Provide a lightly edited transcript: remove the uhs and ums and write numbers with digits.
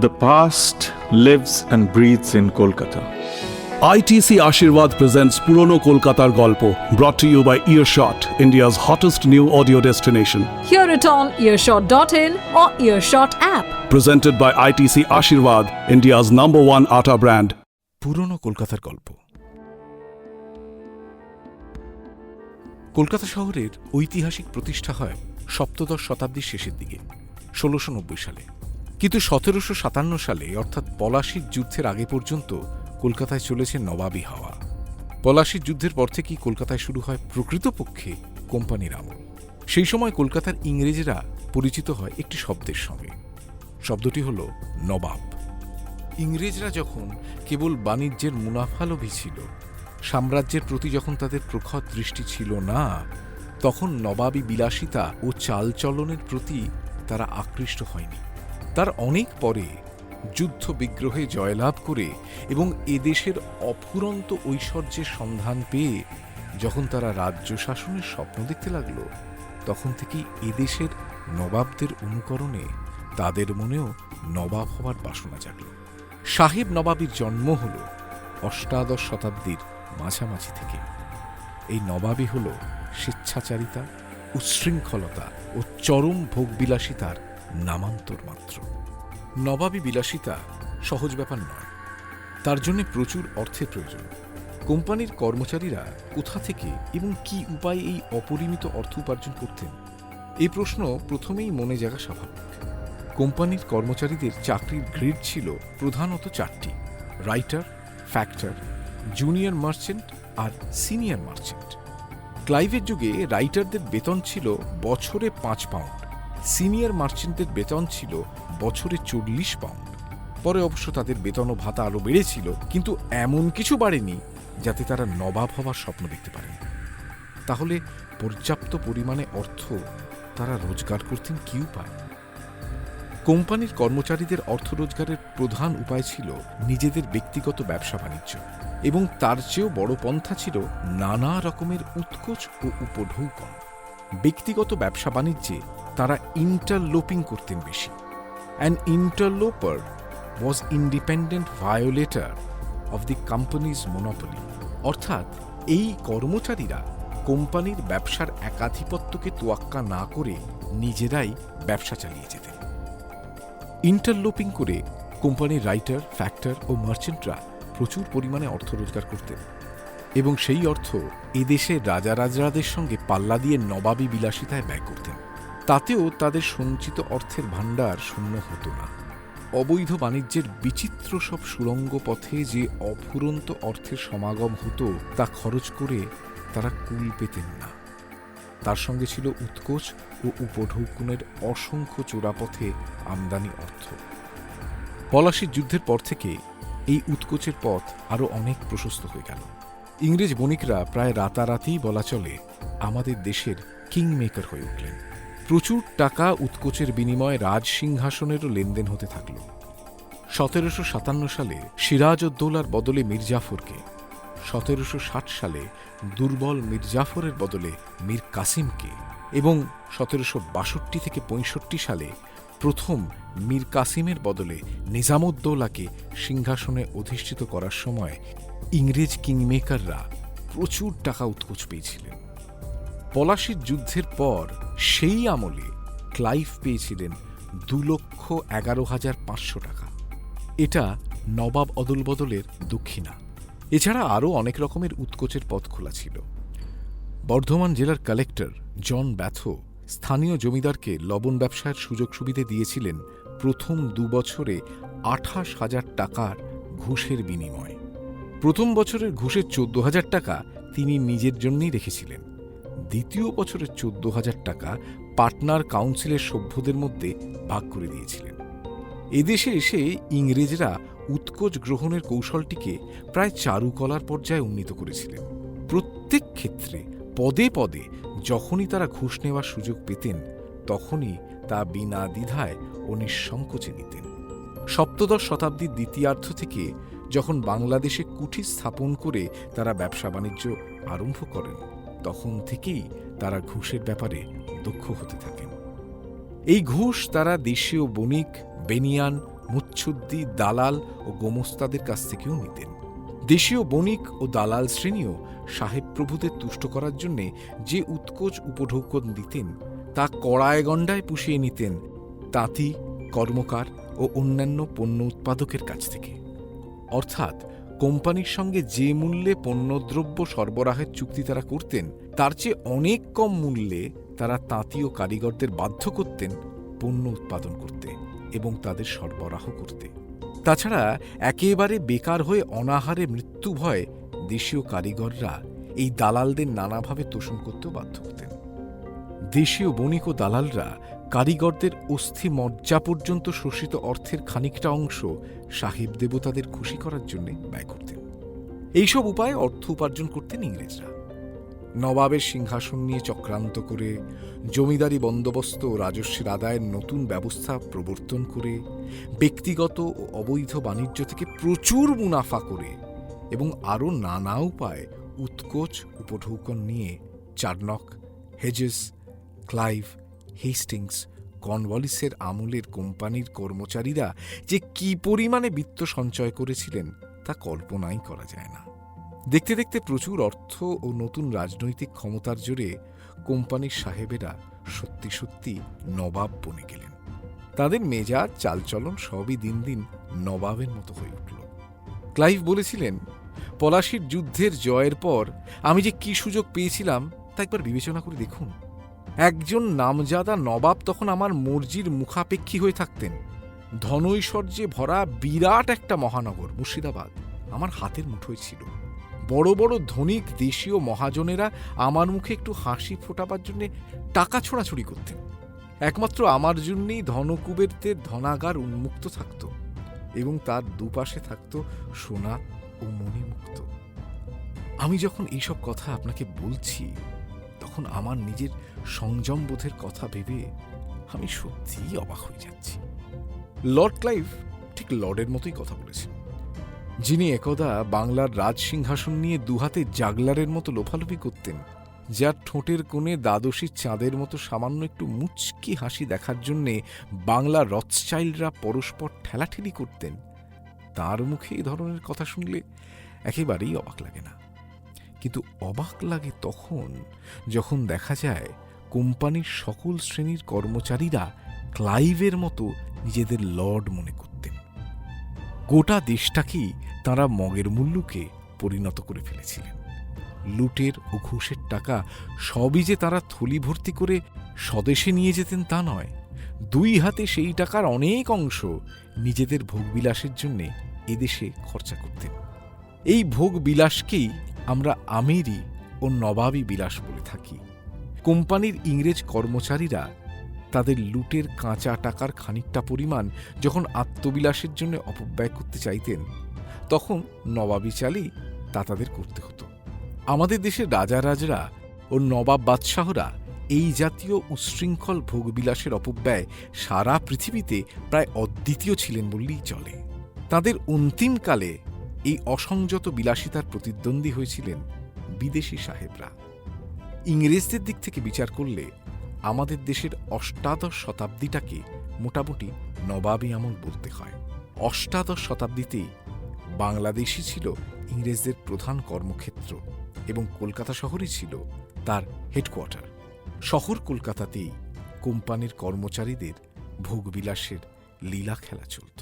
The past lives and breathes in Kolkata. ITC Ashirwad presents Purono Kolkatar Golpo, brought to you by Earshot, India's hottest new audio destination. Hear it on earshot.in or Earshot app. Presented by ITC Ashirwad, India's #1 Atta brand. পুরনো কলকাতার গল্প। কলকাতা শহরের ঐতিহাসিক প্রতিষ্ঠা হয় সপ্তদশ শতাব্দীর শেষের দিকে ১৬৯০ সালে। কিন্তু ১৭৫৭ সালে অর্থাৎ পলাশীর যুদ্ধের আগে পর্যন্ত কলকাতায় চলেছে নবাবী হাওয়া। পলাশীর যুদ্ধের পর থেকেই কলকাতায় শুরু হয় প্রকৃতপক্ষে কোম্পানির আমল। সেই সময় কলকাতার ইংরেজরা পরিচিত হয় একটি শব্দের সঙ্গে। শব্দটি হল নবাব। ইংরেজরা যখন কেবল বাণিজ্যের মুনাফালোভী ছিল, সাম্রাজ্যের প্রতি যখন তাদের প্রখর দৃষ্টি ছিল না, তখন নবাবী বিলাসিতা ও চালচলনের প্রতি তারা আকৃষ্ট হয়নি। তার অনেক পরে যুদ্ধ বিগ্রহে জয়লাভ করে এবং এদেশের অফুরন্ত ঐশ্বর্যের সন্ধান পেয়ে যখন তারা রাজ্য শাসনের স্বপ্ন দেখতে লাগল, তখন থেকেই এদেশের নবাবদের অনুকরণে তাদের মনেও নবাব হওয়ার বাসনা জাগল। সাহেব নবাবির জন্ম হল অষ্টাদশ শতাব্দীর মাঝামাঝি থেকে। এই নবাবই হল স্বেচ্ছাচারিতা, উচ্ছৃঙ্খলতা ও চরম ভোগবিলাসিতার নামান্তর মাত্র। নবাবী বিলাসিতা সহজ ব্যাপার নয়, তার জন্য প্রচুর অর্থের প্রয়োজন। কোম্পানির কর্মচারীরা কোথা থেকে এবং কি উপায়ে এই অপরিমিত অর্থ উপার্জন করতেন, এই প্রশ্ন প্রথমেই মনে জাগা স্বাভাবিক। কোম্পানির কর্মচারীদের চাকরির গ্রেড ছিল প্রধানত চারটি: রাইটার, ফ্যাক্টর, জুনিয়র মার্চেন্ট আর সিনিয়র মার্চেন্ট। ক্লাইভের যুগে রাইটারদের বেতন ছিল বছরে ৫ পাউন্ড, সিনিয়র মার্চেন্টের বেতন ছিল বছরে ৪০ পাউন্ড। পরে অবশ্য তাদের বেতন ও ভাতা আরও বেড়েছিল, কিন্তু এমন কিছু বাড়েনি যাতে তারা নবাব হওয়ার স্বপ্ন দেখতে পারেন। তাহলে পর্যাপ্ত পরিমাণে অর্থ তারা রোজগার করতেন কি উপায়? কোম্পানির কর্মচারীদের অর্থ রোজগারের প্রধান উপায় ছিল নিজেদের ব্যক্তিগত ব্যবসা বাণিজ্য, এবং তার চেয়েও বড় পন্থা ছিল নানা রকমের উৎকোচ ও উপঢৌকন। ব্যক্তিগত ব্যবসা বাণিজ্যে তারা ইন্টারলোপিং করতেন বেশি। An interloper was independent violator of the company's monopoly, অর্থাৎ এই কর্মচারীরা কোম্পানির ব্যবসার একাধিপত্যকে তোয়াক্কা না করে নিজেরাই ব্যবসা চালিয়ে যেতেন। ইন্টারলোপিং করে কোম্পানির রাইটার, ফ্যাক্টর ও মার্চেন্টরা প্রচুর পরিমাণে অর্থ রোজগার করতেন, এবং সেই অর্থ এদেশের রাজারাজরাদের সঙ্গে পাল্লা দিয়ে নবাবী বিলাসিতায় ব্যয় করতেন। তাতেও তাদের সঞ্চিত অর্থের ভাণ্ডার শূন্য হতো না। অবৈধ বাণিজ্যের বিচিত্র সব সুড়ঙ্গ পথে যে অফুরন্ত অর্থের সমাগম হতো, তা খরচ করে তারা কুল পেতেন না। তার সঙ্গে ছিল উৎকোচ ও উপঢৌকনের অসংখ্য চোরাপথে আমদানি অর্থ। পলাশীর যুদ্ধের পর থেকে এই উৎকোচের পথ আরও অনেক প্রশস্ত হয়ে গেল। ইংরেজ বণিকরা প্রায় রাতারাতিই বলা চলে আমাদের দেশের কিং মেকার হয়ে উঠলেন। প্রচুর টাকা উৎকোচের বিনিময়ে রাজ সিংহাসনেরও লেনদেন হতে থাকল। ১৭৫৭ সালে সিরাজউদ্দৌলার বদলে মীর জাফরকে, ১৭৬০ সালে দুর্বল মীর জাফরের বদলে মীর কাসিমকে, এবং ১৭৬২ থেকে ৬৫ সালে প্রথম মীর কাসিমের বদলে নিজামউদ্দৌলাকে সিংহাসনে অধিষ্ঠিত করার সময় ইংরেজ কিংমেকাররা প্রচুর টাকা উৎকোচ পেয়েছিলেন। পলাশীর যুদ্ধের পর সেই আমলে ক্লাইভ পেয়েছিলেন ২,১১,৫০০ টাকা। এটা নবাব অদলবদলের দক্ষিণা। এছাড়া আরও অনেক রকমের উৎকোচের পথ খোলা ছিল। বর্ধমান জেলার কালেক্টর জন ব্যাথো স্থানীয় জমিদারকে লবণ ব্যবসার সুযোগ সুবিধে দিয়েছিলেন প্রথম ২ বছরে ২৮,০০০ টাকার ঘুষের বিনিময়ে। প্রথম বছরের ঘুষের ১৪,০০০ টাকা তিনি নিজের জন্যই রেখেছিলেন। দ্বিতীয় বছরের ১৪,০০০ টাকা পাটনার কাউন্সিলের সভ্যদের মধ্যে ভাগ করে দিয়েছিলেন। এদেশে এসে ইংরেজরা উৎকোচ গ্রহণের কৌশলটিকে প্রায় চারুকলার পর্যায়ে উন্নীত করেছিলেন। প্রত্যেক ক্ষেত্রে পদে পদে যখনই তারা ঘুষ নেওয়ার সুযোগ পেতেন, তখনই তা বিনা দ্বিধায় ও নিঃসংকোচে নিতেন। সপ্তদশ শতাব্দীর দ্বিতীয়ার্ধ থেকে যখন বাংলাদেশে কুঠি স্থাপন করে তারা ব্যবসা বাণিজ্য আরম্ভ করেন, তখন থেকেই তারা ঘুষের ব্যাপারে দক্ষ হতে থাকেন। এই ঘুষ তারা দেশীয় বণিক, বেনিয়ান মুচ্ছুদ্দি, দালাল ও গোমস্তাদের কাছ থেকেও নিতেন। দেশীয় বণিক ও দালাল শ্রেণীও সাহেব প্রভুদের তুষ্ট করার জন্য যে উৎকোচ উপঢৌকন দিতেন তা কড়ায় গণ্ডায় পুষিয়ে নিতেন তাঁতি, কর্মকার ও অন্যান্য পণ্য উৎপাদকের কাছ থেকে। অর্থাৎ কোম্পানির সঙ্গে যে মূল্যে পণ্যদ্রব্য সরবরাহের চুক্তি তারা করতেন তার চেয়ে অনেক কম মূল্যে তারা তাঁতি ও কারিগরদের বাধ্য করতেন পণ্য উৎপাদন করতে এবং তাদের সরবরাহ করতে। তাছাড়া একেবারে বেকার হয়ে অনাহারে মৃত্যু ভয়ে দেশীয় কারিগররা এই দালালদের নানাভাবে তোষণ করতেও বাধ্য হতেন। দেশীয় বণিক ও দালালরা কারিগরদের অস্থি মজ্জা পর্যন্ত শোষিত অর্থের খানিকটা অংশ সাহেব দেবতাদের খুশি করার জন্য ব্যয় করতেন। এইসব উপায়ে অর্থ উপার্জন করতেন ইংরেজরা। নবাবের সিংহাসন নিয়ে চক্রান্ত করে, জমিদারি বন্দোবস্ত ও রাজস্বের আদায়ের নতুন ব্যবস্থা প্রবর্তন করে, ব্যক্তিগত ও অবৈধ বাণিজ্য থেকে প্রচুর মুনাফা করে এবং আরও নানা উপায়ে উৎকোচ উপঢৌকন নিয়ে চার্নক, হেজেস, ক্লাইভ, হেস্টিংস, কর্নওয়ালিসের আমলের কোম্পানির কর্মচারীরা যে কি পরিমাণে বিত্ত সঞ্চয় করেছিলেন তা কল্পনাই করা যায় না। দেখতে দেখতে প্রচুর অর্থ ও নতুন রাজনৈতিক ক্ষমতার জোরে কোম্পানির সাহেবেরা সত্যি সত্যি নবাব বনে গেলেন। তাদের মেজাজ, চালচলন সবই দিন দিন নবাবের মতো হয়ে উঠল। ক্লাইভ বলেছিলেন, পলাশির যুদ্ধের জয়ের পর আমি যে কি সুযোগ পেয়েছিলাম তা একবার বিবেচনা করে দেখুন। একজন নামজাদা নবাব তখন আমার মর্জির মুখাপেক্ষী হয়ে থাকতেন। ধনৈশ্বর্যে ভরা বিরাট একটা মহানগর মুর্শিদাবাদ আমার হাতের মুঠোয় ছিল। বড় বড় ধনিক দেশীয় মহাজনেরা আমার মুখে একটু হাসি ফোটাবার জন্য টাকা ছোড়াছুড়ি করতেন। একমাত্র আমার জন্যেই ধনকুবেরদের ধনাগার উন্মুক্ত থাকত এবং তার দুপাশে থাকত সোনা ও মণিমুক্ত। আমি যখন এইসব কথা আপনাকে বলছি তখন আমার নিজের সংযমবোধের কথা ভেবে আমি সত্যিই অবাক হয়ে যাচ্ছি। লর্ড ক্লাইভ ঠিক লর্ডের মতোই কথা বলেছেন, যিনি একদা বাংলার রাজ সিংহাসন নিয়ে দুহাতে জাগলারের মতো লোফালোফি করতেন, যার ঠোঁটের কোণে দ্বাদশী চাঁদের মতো সামান্য একটু মুচকি হাসি দেখার জন্যে বাংলা রথচাইল্ডরা পরস্পর ঠেলাঠেলি করতেন। তার মুখে এই ধরনের কথা শুনলে একেবারেই অবাক লাগে না। কিন্তু অবাক লাগে তখন যখন দেখা যায় কোম্পানির সকল শ্রেণীর কর্মচারীরা ক্লাইভের মতো নিজেদের লর্ড মনে করতেন। গোটা দেশটাকেই তাঁরা মগের মুল্লুকে পরিণত করে ফেলেছিলেন। লুটের ও ঘুষের টাকা সবই যে তারা থলি ভর্তি করে স্বদেশে নিয়ে যেতেন তা নয়, দুই হাতে সেই টাকার অনেক অংশ নিজেদের ভোগবিলাসের জন্য এদেশে খরচা করতেন। এই ভোগ বিলাসকেই আমরা আমেরি ও নবাবী বিলাস বলে থাকি। কোম্পানির ইংরেজ কর্মচারীরা তাদের লুটের কাঁচা টাকার খানিকটা পরিমাণ যখন আত্মবিলাসের জন্য অপব্যয় করতে চাইতেন তখন নবাবী চালেই তা তাদের করতে হতো। আমাদের দেশের রাজারাজরা ও নবাব বাদশাহরা এই জাতীয় উচ্ছৃঙ্খল ভোগবিলাসের অপব্যয় সারা পৃথিবীতে প্রায় অদ্বিতীয় ছিলেন বললেই চলে। তাদের অন্তিমকালে এই অসংযত বিলাসিতার প্রতিদ্বন্দ্বী হয়েছিলেন বিদেশি সাহেবরা। ইংরেজদের দিক থেকে বিচার করলে আমাদের দেশের অষ্টাদশ শতাব্দীটাকে মোটামুটি নবাবী আমল বলতে হয়। অষ্টাদশ শতাব্দীতেই বাংলাদেশই ছিল ইংরেজদের প্রধান কর্মক্ষেত্র এবং কলকাতা শহরই ছিল তার হেডকোয়ার্টার। শহর কলকাতাতেই কোম্পানির কর্মচারীদের ভোগবিলাসের লীলা খেলা চলত।